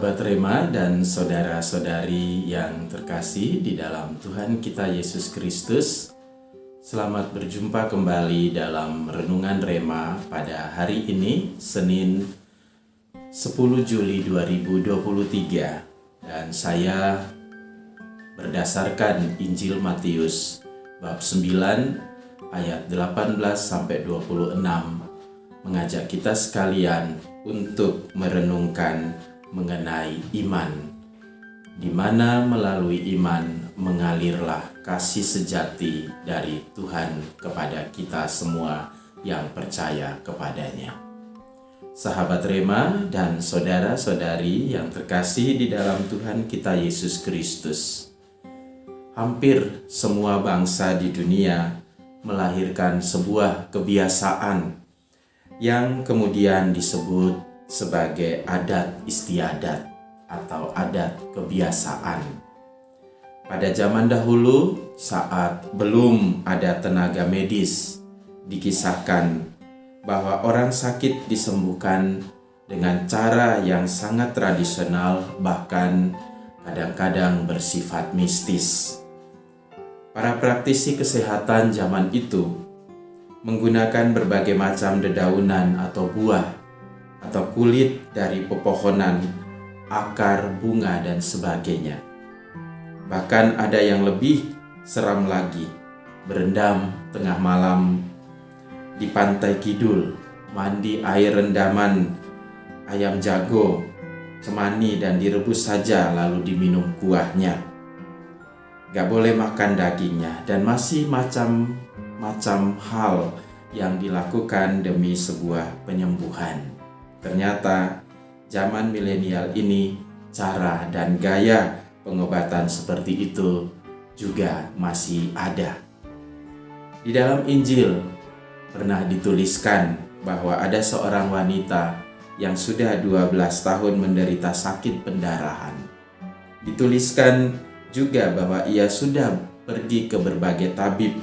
Sahabat Rema dan saudara-saudari yang terkasih di dalam Tuhan kita Yesus Kristus, selamat berjumpa kembali dalam Renungan Rema pada hari ini, Senin 10 Juli 2023. Dan saya berdasarkan Injil Matius bab 9 ayat 18-26 mengajak kita sekalian untuk merenungkan mengenai iman, di mana melalui iman mengalirlah kasih sejati dari Tuhan kepada kita semua yang percaya kepadanya. Sahabat Rema dan saudara-saudari yang terkasih di dalam Tuhan kita Yesus Kristus, hampir semua bangsa di dunia melahirkan sebuah kebiasaan yang kemudian disebut sebagai adat istiadat atau adat kebiasaan. Pada zaman dahulu, saat belum ada tenaga medis, dikisahkan bahwa orang sakit disembuhkan dengan cara yang sangat tradisional, bahkan kadang-kadang bersifat mistis. Para praktisi kesehatan zaman itu menggunakan berbagai macam dedaunan atau buah atau kulit dari pepohonan, akar, bunga, dan sebagainya. Bahkan ada yang lebih seram lagi, berendam tengah malam di pantai kidul, mandi air rendaman ayam jago, cemani, dan direbus saja lalu diminum kuahnya. Gak boleh makan dagingnya, dan masih macam-macam hal yang dilakukan demi sebuah penyembuhan. Ternyata zaman milenial ini cara dan gaya pengobatan seperti itu juga masih ada. Di dalam Injil pernah dituliskan bahwa ada seorang wanita yang sudah 12 tahun menderita sakit pendarahan. Dituliskan juga bahwa ia sudah pergi ke berbagai tabib,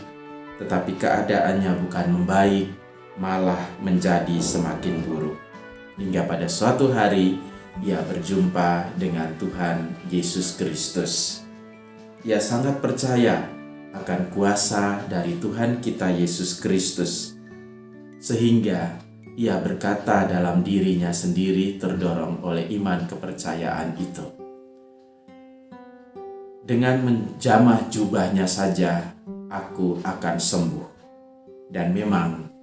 tetapi keadaannya bukan membaik, malah menjadi semakin buruk. Hingga pada suatu hari ia berjumpa dengan Tuhan Yesus Kristus. Ia sangat percaya akan kuasa dari Tuhan kita Yesus Kristus, sehingga ia berkata dalam dirinya sendiri terdorong oleh iman kepercayaan itu, dengan menjamah jubahnya saja aku akan sembuh. Dan memang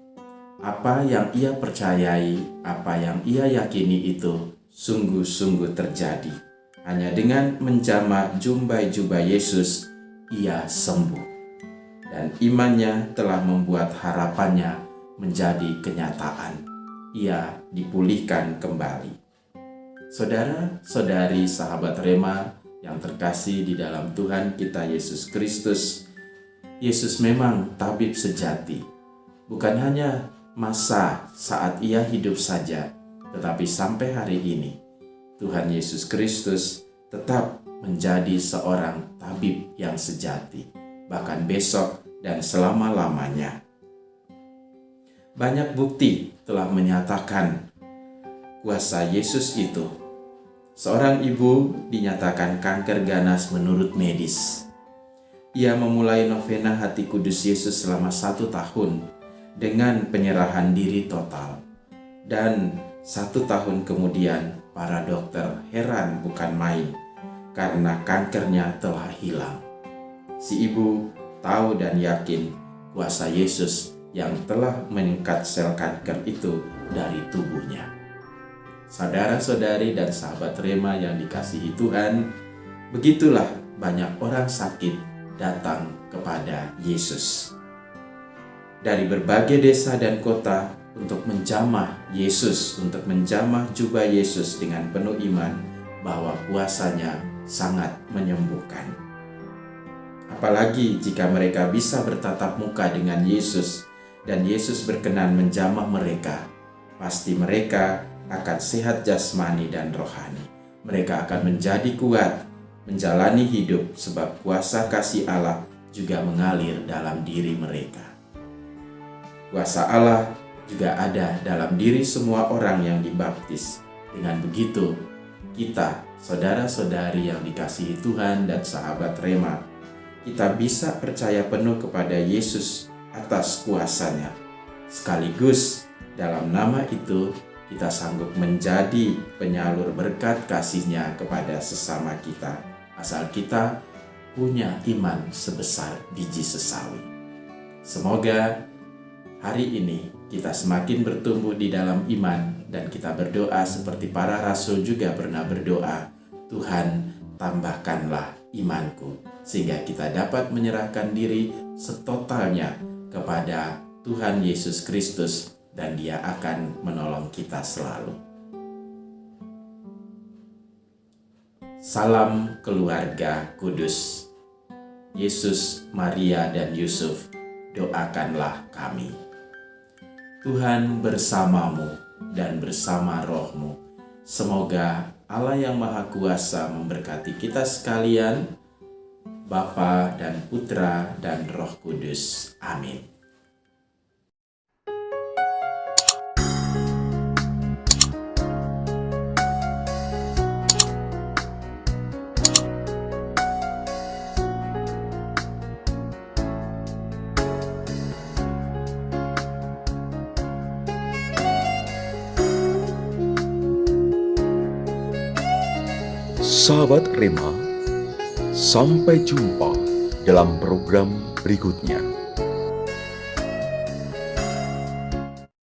apa yang ia percayai, apa yang ia yakini itu sungguh-sungguh terjadi. Hanya dengan menjamah jubah Yesus, ia sembuh. Dan imannya telah membuat harapannya menjadi kenyataan. Ia dipulihkan kembali. Saudara-saudari sahabat Rema yang terkasih di dalam Tuhan kita Yesus Kristus, Yesus memang tabib sejati. Bukan hanya masa saat ia hidup saja, tetapi sampai hari ini Tuhan Yesus Kristus tetap menjadi seorang tabib yang sejati, bahkan besok dan selama-lamanya. Banyak bukti telah menyatakan kuasa Yesus itu. Seorang ibu dinyatakan kanker ganas menurut medis. Ia memulai novena Hati Kudus Yesus selama 1 tahun dengan penyerahan diri total. Dan 1 tahun kemudian para dokter heran bukan main karena kankernya telah hilang. Si ibu tahu dan yakin kuasa Yesus yang telah mengikat sel kanker itu dari tubuhnya. Saudara-saudari dan sahabat Rema yang dikasihi Tuhan, begitulah banyak orang sakit datang kepada Yesus. Dari berbagai desa dan kota untuk menjamah Yesus, untuk menjamah jubah Yesus dengan penuh iman bahwa kuasanya sangat menyembuhkan. Apalagi jika mereka bisa bertatap muka dengan Yesus dan Yesus berkenan menjamah mereka, pasti mereka akan sehat jasmani dan rohani. Mereka akan menjadi kuat menjalani hidup sebab kuasa kasih Allah juga mengalir dalam diri mereka. Kuasa Allah juga ada dalam diri semua orang yang dibaptis. Dengan begitu, kita, saudara-saudari yang dikasihi Tuhan dan sahabat Rema, kita bisa percaya penuh kepada Yesus atas kuasa-Nya. Sekaligus dalam nama itu kita sanggup menjadi penyalur berkat kasih-Nya kepada sesama kita, asal kita punya iman sebesar biji sesawi. Semoga hari ini kita semakin bertumbuh di dalam iman dan kita berdoa seperti para rasul juga pernah berdoa, Tuhan tambahkanlah imanku, sehingga kita dapat menyerahkan diri setotalnya kepada Tuhan Yesus Kristus dan Dia akan menolong kita selalu. Salam keluarga kudus. Yesus, Maria, dan Yusuf, doakanlah kami. Tuhan bersamamu dan bersama rohmu. Semoga Allah yang Maha Kuasa memberkati kita sekalian, Bapa dan Putra dan Roh Kudus. Amin. Sahabat Rema, sampai jumpa dalam program berikutnya.